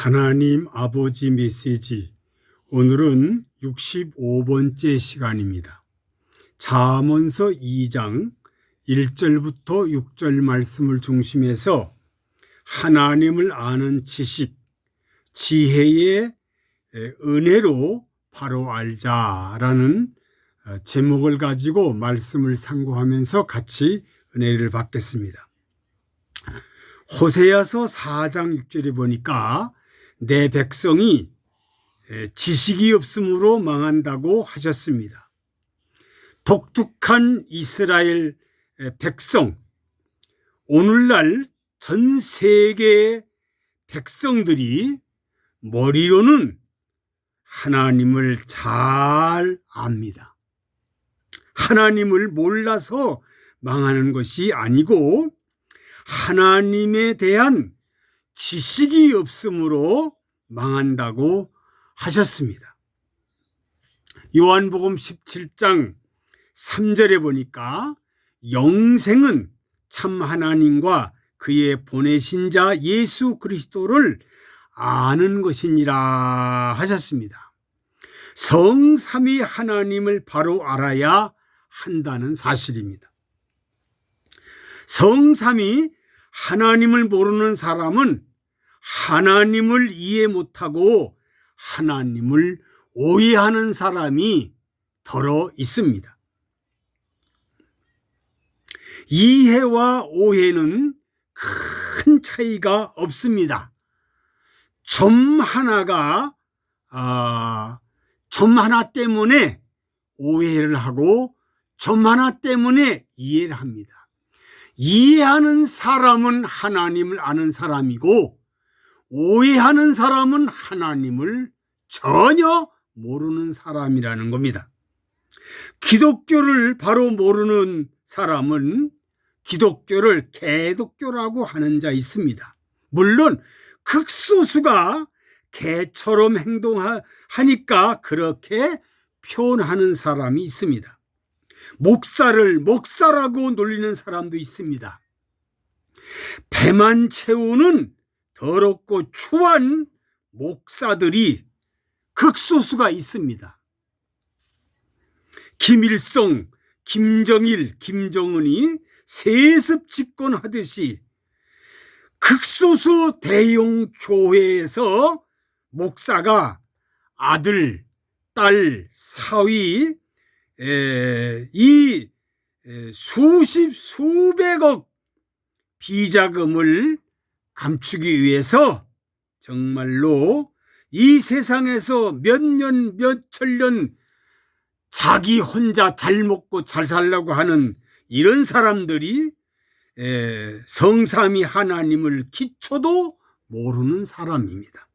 하나님 아버지 메시지, 오늘은 65번째 시간입니다. 잠언서 2장 1절부터 6절 말씀을 중심해서 하나님을 아는 지식, 지혜의 은혜로 바로 알자라는 제목을 가지고 말씀을 상고하면서 같이 은혜를 받겠습니다. 호세아서 4장 6절에 보니까 내 백성이 지식이 없으므로 망한다고 하셨습니다. 독특한 이스라엘 백성, 오늘날 전 세계의 백성들이 머리로는 하나님을 잘 압니다. 하나님을 몰라서 망하는 것이 아니고 하나님에 대한 지식이 없으므로 망한다고 하셨습니다. 요한복음 17장 3절에 보니까 영생은 참 하나님과 그의 보내신 자 예수 그리스도를 아는 것이니라 하셨습니다. 성삼위 하나님을 바로 알아야 한다는 사실입니다. 성삼위 하나님을 모르는 사람은 하나님을 이해 못하고 하나님을 오해하는 사람이 더러 있습니다. 이해와 오해는 큰 차이가 없습니다. 점 하나 때문에 오해를 하고 점 하나 때문에 이해를 합니다. 이해하는 사람은 하나님을 아는 사람이고 오해하는 사람은 하나님을 전혀 모르는 사람이라는 겁니다. 기독교를 바로 모르는 사람은 기독교를 개독교라고 하는 자 있습니다. 물론 극소수가 개처럼 행동하니까 그렇게 표현하는 사람이 있습니다. 목사를 목사라고 놀리는 사람도 있습니다. 배만 채우는 더럽고 추한 목사들이 극소수가 있습니다. 김일성, 김정일, 김정은이 세습 집권하듯이 극소수 대형 교회에서 목사가 아들, 딸, 사위 이 수백억 비자금을 감추기 위해서 정말로 이 세상에서 몇 년, 몇 천년 자기 혼자 잘 먹고 잘 살려고 하는 이런 사람들이 성삼위 하나님을 기초도 모르는 사람입니다.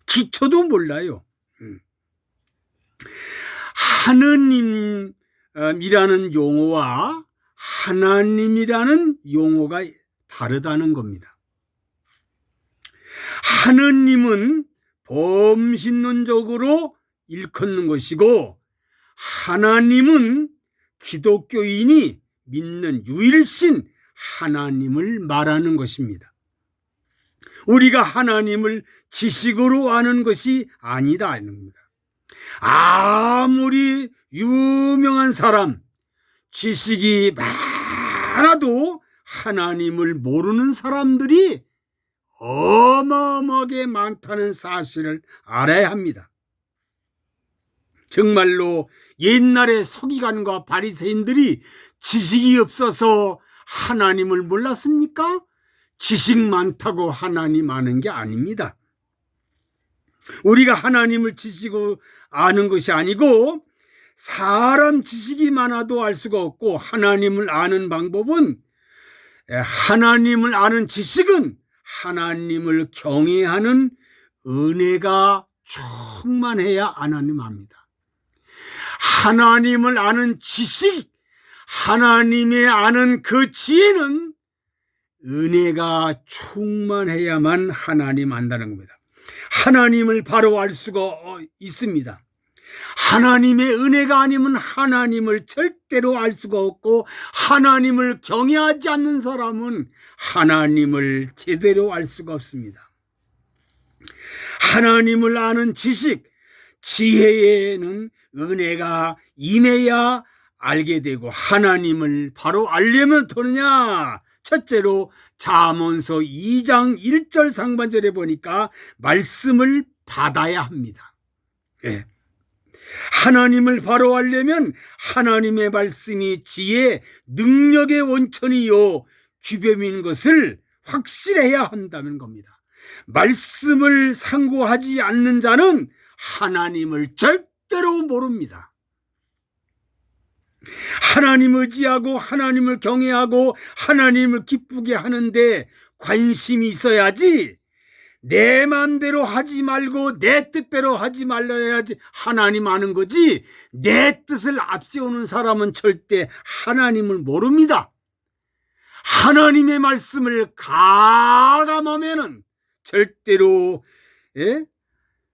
기초도 몰라요. 하느님이라는 용어와 하나님이라는 용어가 다르다는 겁니다. 하느님은 범신론적으로 일컫는 것이고 하나님은 기독교인이 믿는 유일신 하나님을 말하는 것입니다. 우리가 하나님을 지식으로 아는 것이 아니다는 겁니다. 아무리 유명한 사람, 지식이 많아도 하나님을 모르는 사람들이 어마어마하게 많다는 사실을 알아야 합니다. 정말로 옛날에 서기관과 바리새인들이 지식이 없어서 하나님을 몰랐습니까? 지식 많다고 하나님 아는 게 아닙니다. 우리가 하나님을 지식으로 아는 것이 아니고 사람 지식이 많아도 알 수가 없고 하나님을 아는 방법은 하나님을 아는 지식은 하나님을 경외하는 은혜가 충만해야 하나님 압니다. 하나님을 아는 지식, 하나님의 아는 그 지혜는 은혜가 충만해야만 하나님 안다는 겁니다. 하나님을 바로 알 수가 있습니다. 하나님의 은혜가 아니면 하나님을 절대로 알 수가 없고 하나님을 경외하지 않는 사람은 하나님을 제대로 알 수가 없습니다. 하나님을 아는 지식, 지혜에는 은혜가 임해야 알게 되고, 하나님을 바로 알려면 어떠느냐? 첫째로 잠언서 2장 1절 상반절에 보니까 말씀을 받아야 합니다. 예. 하나님을 바로 알려면 하나님의 말씀이 지혜, 능력의 원천이요 규범인 것을 확실해야 한다는 겁니다. 말씀을 상고하지 않는 자는 하나님을 절대로 모릅니다. 하나님 의지하고 하나님을 경외하고 하나님을 기쁘게 하는데 관심이 있어야지, 내 마음대로 하지 말고 내 뜻대로 하지 말아야지 하나님 아는 거지, 내 뜻을 앞세우는 사람은 절대 하나님을 모릅니다. 하나님의 말씀을 가감하면은 절대로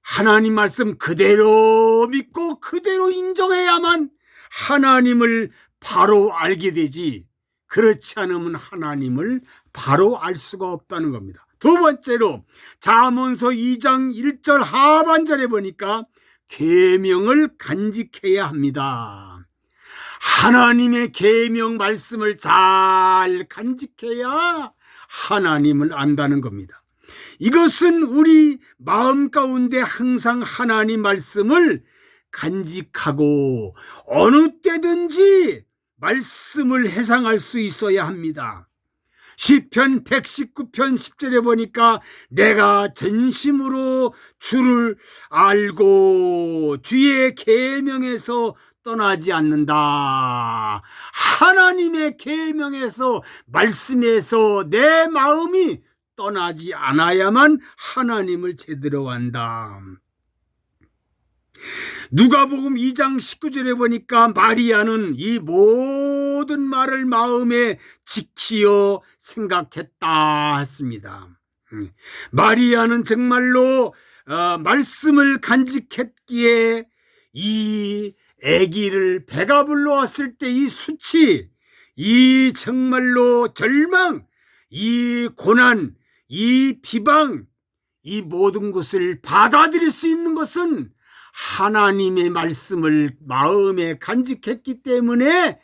하나님 말씀 그대로 믿고 그대로 인정해야만 하나님을 바로 알게 되지, 그렇지 않으면 하나님을 바로 알 수가 없다는 겁니다. 두 번째로 잠언서 2장 1절 하반절에 보니까 계명을 간직해야 합니다. 하나님의 계명 말씀을 잘 간직해야 하나님을 안다는 겁니다. 이것은 우리 마음 가운데 항상 하나님 말씀을 간직하고 어느 때든지 말씀을 해상할 수 있어야 합니다. 시편 119편 10절에 보니까 내가 전심으로 주를 알고 주의 계명에서 떠나지 않는다. 하나님의 계명에서, 말씀에서 내 마음이 떠나지 않아야만 하나님을 제대로 안다. 누가복음 2장 19절에 보니까 마리아는 이 모든 말을 마음에 지키어 생각했다 했습니다. 마리아는 정말로 말씀을 간직했기에 이 아기를 배가 불러왔을 때 이 수치, 이 정말로 절망, 이 고난, 이 비방, 이 모든 것을 받아들일 수 있는 것은 하나님의 말씀을 마음에 간직했기 때문에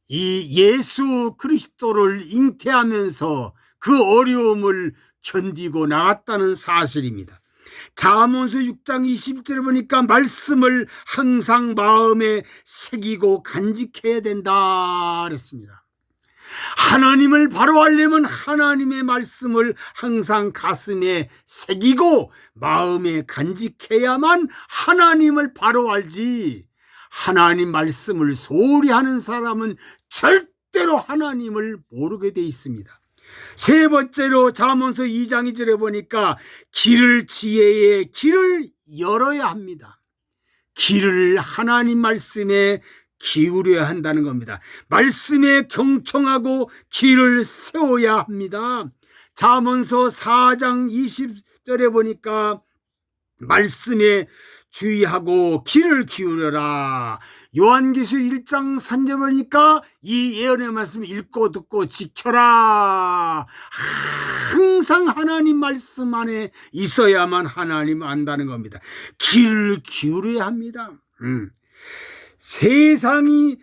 이 예수 그리스도를 잉태하면서 그 어려움을 견디고 나갔다는 사실입니다. 잠언서 6장 20절에 보니까 말씀을 항상 마음에 새기고 간직해야 된다 그랬습니다. 하나님을 바로 알려면 하나님의 말씀을 항상 가슴에 새기고 마음에 간직해야만 하나님을 바로 알지, 하나님 말씀을 소홀히 하는 사람은 절대로 하나님을 모르게 돼 있습니다. 세 번째로 잠언서 2장 2절에 보니까 지혜의 길을 열어야 합니다. 길을 하나님 말씀에 기울여야 한다는 겁니다. 말씀에 경청하고 길을 세워야 합니다. 잠언서 4장 20절에 보니까 말씀에 주의하고 길을 기울여라. 요한계시록 1장 3절 보니까 이 예언의 말씀을 읽고 듣고 지켜라. 항상 하나님 말씀 안에 있어야만 하나님 안다는 겁니다. 길을 기울여야 합니다. 세상이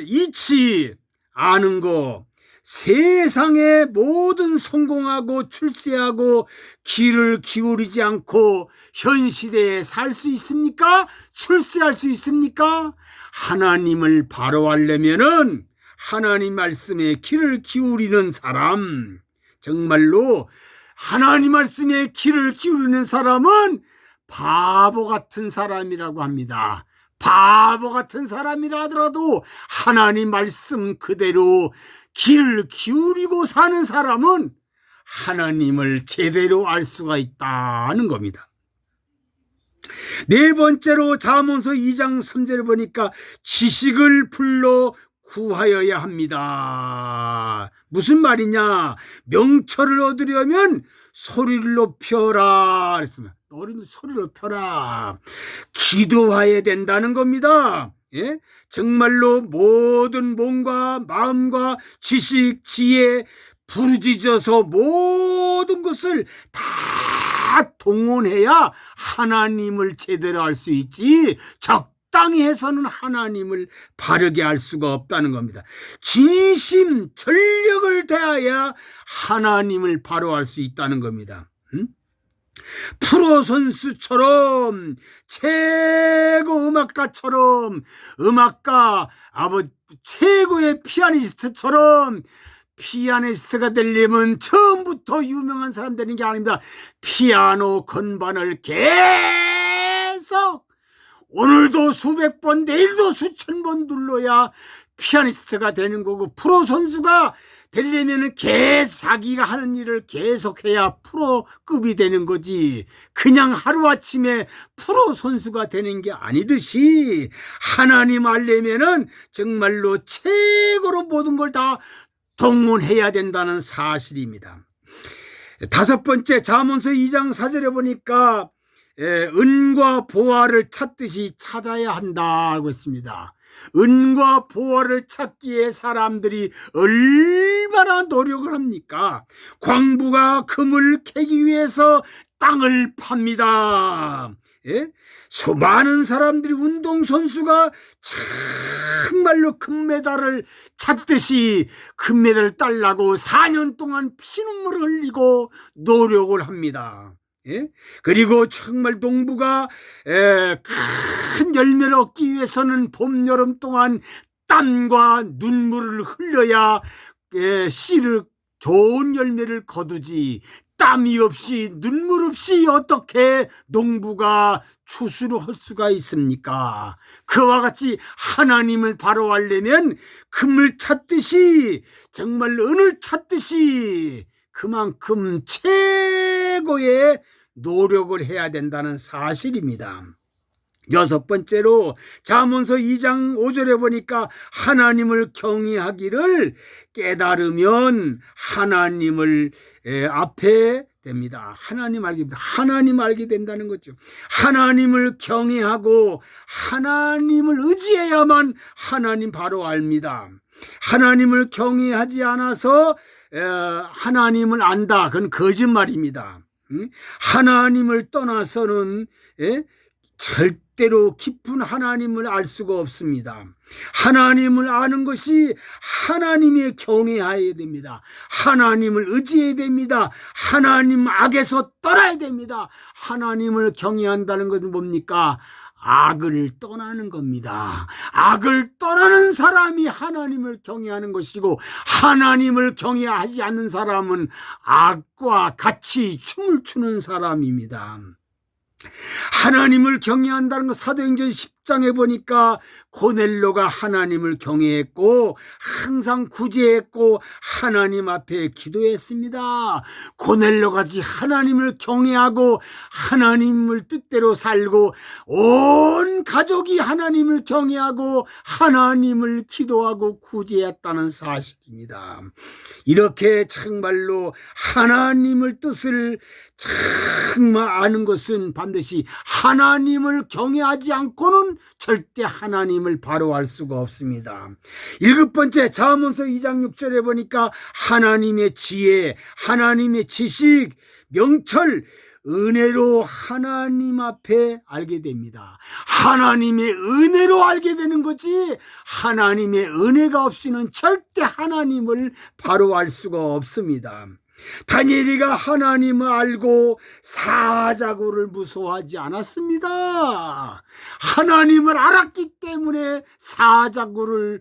이치 아는 거, 세상의 모든 성공하고 출세하고 길을 기울이지 않고 현 시대에 살 수 있습니까? 출세할 수 있습니까? 하나님을 바로 알려면은 하나님 말씀에 길을 기울이는 사람, 정말로 하나님 말씀에 길을 기울이는 사람은 바보 같은 사람이라고 합니다. 바보 같은 사람이라 하더라도 하나님 말씀 그대로 길을 기울이고 사는 사람은 하나님을 제대로 알 수가 있다는 겁니다. 네 번째로 잠언서 2장 3절에 보니까 지식을 불러 구하여야 합니다. 무슨 말이냐? 명철을 얻으려면 소리를 높여라 그랬습니다. 소리를 높여라. 기도해야 된다는 겁니다. 예? 정말로 모든 몸과 마음과 지식, 지혜 부르짖어서 모든 것을 다 다 동원해야 하나님을 제대로 알 수 있지, 적당히 해서는 하나님을 바르게 알 수가 없다는 겁니다. 진심 전력을 다해야 하나님을 바로 알 수 있다는 겁니다. 프로 선수처럼, 최고 음악가처럼, 음악가 최고의 피아니스트처럼, 피아니스트가 되려면 처음부터 유명한 사람 되는 게 아닙니다. 피아노 건반을 계속 오늘도 수백 번, 내일도 수천 번 눌러야 피아니스트가 되는 거고, 프로 선수가 되려면 자기가 하는 일을 계속해야 프로급이 되는 거지, 그냥 하루아침에 프로 선수가 되는 게 아니듯이 하나님 알려면은 정말로 최고로 모든 걸 다 동원해야 된다는 사실입니다. 다섯 번째, 잠언서 2장 4절에 보니까 은과 보화를 찾듯이 찾아야 한다고 했습니다. 은과 보화를 찾기에 사람들이 얼마나 노력을 합니까? 광부가 금을 캐기 위해서 땅을 팝니다. 수많은 사람들이, 운동선수가 정말로 금메달을 찾듯이 금메달을 따려고 4년 동안 피눈물을 흘리고 노력을 합니다. 그리고 정말 농부가 큰 열매를 얻기 위해서는 봄, 여름 동안 땀과 눈물을 흘려야 씨를, 좋은 열매를 거두지, 땀이 없이 눈물 없이 어떻게 농부가 추수를 할 수가 있습니까? 그와 같이 하나님을 바로 알려면 금을 찾듯이, 정말 은을 찾듯이 그만큼 최고의 노력을 해야 된다는 사실입니다. 여섯 번째로, 잠언서 2장 5절에 보니까 하나님을 경외하기를 깨달으면 하나님을 앞에 됩니다. 하나님 알게 된다는 거죠. 하나님을 경외하고 하나님을 의지해야만 하나님 바로 압니다. 하나님을 경외하지 않아서 하나님을 안다, 그건 거짓말입니다. 하나님을 떠나서는 절대로 깊은 하나님을 알 수가 없습니다. 하나님을 아는 것이 하나님의 경외해야 됩니다. 하나님을 의지해야 됩니다. 하나님 악에서 떠나야 됩니다. 하나님을 경외한다는 것은 뭡니까? 악을 떠나는 겁니다. 악을 떠나는 사람이 하나님을 경외하는 것이고, 하나님을 경외하지 않는 사람은 악과 같이 춤을 추는 사람입니다. 하나님을 경외한다는 것, 사도행전 10장에 보니까 고넬로가 하나님을 경외했고 항상 구제했고 하나님 앞에 기도했습니다. 고넬로같이 하나님을 경외하고 하나님을 뜻대로 살고 온 가족이 하나님을 경외하고 하나님을 기도하고 구제했다는 사실입니다. 이렇게 정말로 하나님을 뜻을 정말 아는 것은 반드시 하나님을 경외하지 않고는 절대 하나님을 바로 알 수가 없습니다. 일곱 번째, 잠언서 2장 6절에 보니까 하나님의 지혜, 하나님의 지식, 명철, 은혜로 하나님 앞에 알게 됩니다. 하나님의 은혜로 알게 되는 거지, 하나님의 은혜가 없이는 절대 하나님을 바로 알 수가 없습니다. 다니엘이가 하나님을 알고 사자굴을 무서워하지 않았습니다. 하나님을 알았기 때문에 사자굴을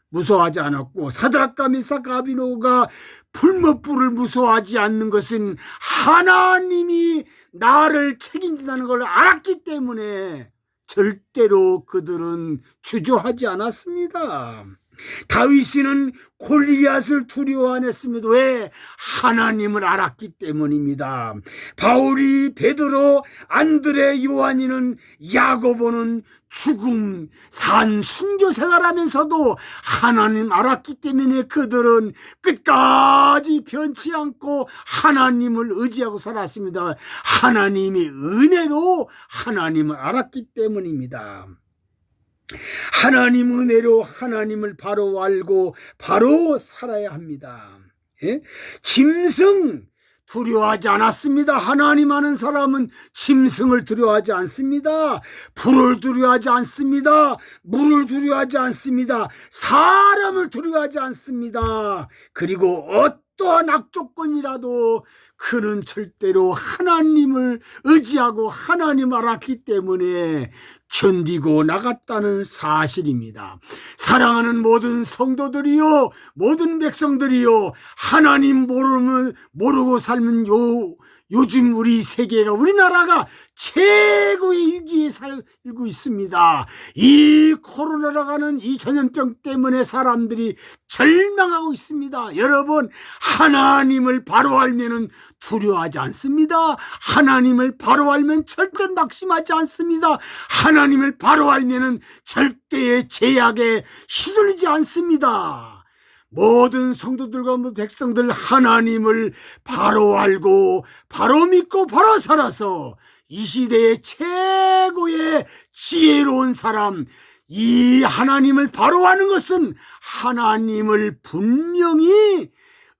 무서워하지 않았고, 사드락과 메삭과 아벳네고가 불못불을 무서워하지 않는 것은 하나님이 나를 책임진다는 걸 알았기 때문에 절대로 그들은 주저하지 않았습니다. 다윗이는 골리앗을 두려워 안 했습니다. 왜? 하나님을 알았기 때문입니다. 바울이, 베드로, 안드레, 요한이는, 야고보는 죽음, 산 순교 생활하면서도 하나님 알았기 때문에 그들은 끝까지 변치 않고 하나님을 의지하고 살았습니다. 하나님의 은혜로 하나님을 알았기 때문입니다. 하나님 은혜로 하나님을 바로 알고 바로 살아야 합니다. 짐승, 두려워하지 않았습니다. 하나님 아는 사람은 짐승을 두려워하지 않습니다. 불을 두려워하지 않습니다. 물을 두려워하지 않습니다. 사람을 두려워하지 않습니다. 그리고 어떠한 악조건이라도 그는 절대로 하나님을 의지하고 하나님 알았기 때문에 견디고 나갔다는 사실입니다. 사랑하는 모든 성도들이요, 모든 백성들이요, 하나님 모르고 살면 요즘 우리 세계가, 우리나라가 최고의 위기에 살고 있습니다. 이 코로나라고 하는 이 전염병 때문에 사람들이 절망하고 있습니다. 여러분, 하나님을 바로 알면은 두려워하지 않습니다. 하나님을 바로 알면 절대 낙심하지 않습니다. 하나님을 바로 알면은 절대의 제약에 휘둘리지 않습니다. 모든 성도들과 백성들, 하나님을 바로 알고 바로 믿고 바로 살아서 이 시대의 최고의 지혜로운 사람, 이 하나님을 바로 아는 것은 하나님을 분명히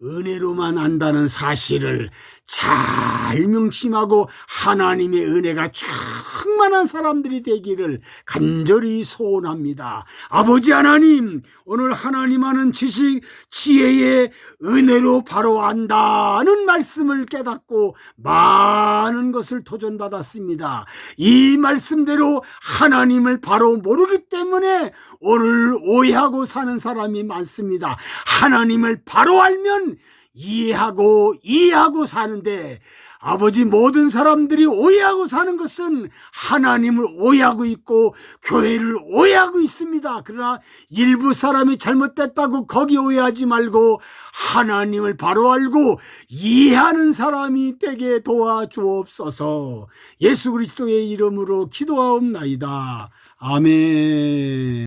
은혜로만 안다는 사실을 잘 명심하고 하나님의 은혜가 충만한 사람들이 되기를 간절히 소원합니다. 아버지 하나님, 오늘 하나님 아는 지식, 지혜의 은혜로 바로 안다는 말씀을 깨닫고 많은 것을 도전받았습니다. 이 말씀대로 하나님을 바로 모르기 때문에 오늘 오해하고 사는 사람이 많습니다. 하나님을 바로 알면 이해하고 사는데, 아버지, 모든 사람들이 오해하고 사는 것은 하나님을 오해하고 있고 교회를 오해하고 있습니다. 그러나 일부 사람이 잘못됐다고 거기 오해하지 말고 하나님을 바로 알고 이해하는 사람이 되게 도와주옵소서. 예수 그리스도의 이름으로 기도하옵나이다. 아멘.